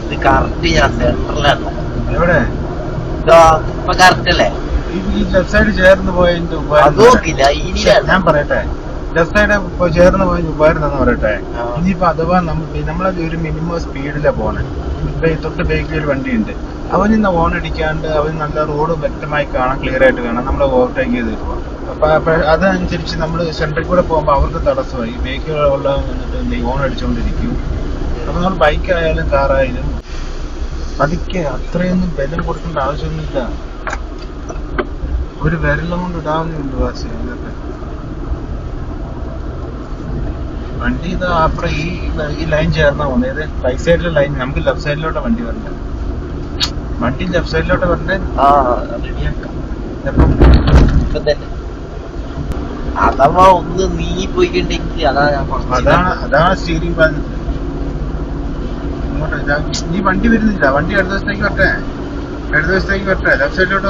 ഇത് കറക്റ്റ് ഞാൻ സെന്ററിലാണ്. എവിടെ ഇപ്പൊ കറക്റ്റ് അല്ലേ? ഈ ലെഫ്റ്റ് സൈഡ് ചേർന്ന് പോയതിന്റെ അത് നോക്കില്ല ഇനിയാണ്. ഞാൻ പറയട്ടെ, ലെഫ്റ്റ് സൈഡ് ചേർന്ന് പോയതിന് ഉപകാരം എന്താന്ന് പറയട്ടെ. ഇനിയിപ്പോ അഥവാ നമ്മളത് ഒരു മിനിമം സ്പീഡിലാണ് പോണേ. തൊട്ട് ബേക്കിൽ ഒരു വണ്ടിയുണ്ട്, അവനിന്ന് ഓൺ അടിക്കാണ്ട് അവൻ നല്ല റോഡ് വ്യക്തമായി കാണാൻ, ക്ലിയർ ആയിട്ട് കാണാം, നമ്മൾ ഓവർടേക്ക് ചെയ്ത് പോവാം. അപ്പൊ അതനുസരിച്ച് നമ്മൾ സെന്ററിൽ കൂടെ പോകുമ്പോൾ അവർക്ക് തടസ്സമായി. ബേക്കുള്ള വന്നിട്ട് ഓൺ അടിച്ചുകൊണ്ടിരിക്കും. അപ്പൊ നമ്മൾ ബൈക്കായാലും കാറായാലും പതുക്കെ, അത്രയൊന്നും ബലം കൊടുക്കേണ്ട ആവശ്യമൊന്നുമില്ല. ഒരു വിരളം കൊണ്ട് ഇടാവുന്നുണ്ട് വാസി. ഇതൊക്കെ വണ്ടി ഇതാ അപ്പുറം ഈ ലൈൻ ചേർന്നാ പോകുന്നത്. റൈറ്റ് സൈഡിലെ ലൈൻ, നമുക്ക് ലെഫ്റ്റ് സൈഡിലോട്ട് വണ്ടി വരണ്ടേ. വണ്ടി ലെഫ്റ്റ് സൈഡിലോട്ട് വരണ്ടേ. അഥവാ ഒന്ന് നീങ്ങി പോയിട്ടുണ്ടെങ്കിൽ അതാണ് സ്റ്റീരിംഗ് ബാലൻസ്. ഇങ്ങോട്ട് ഈ വണ്ടി വരുന്നില്ല. വണ്ടി ഇടതുവശത്തേക്ക് വരട്ടെ, ലെഫ്റ്റ് സൈഡിലോട്ട്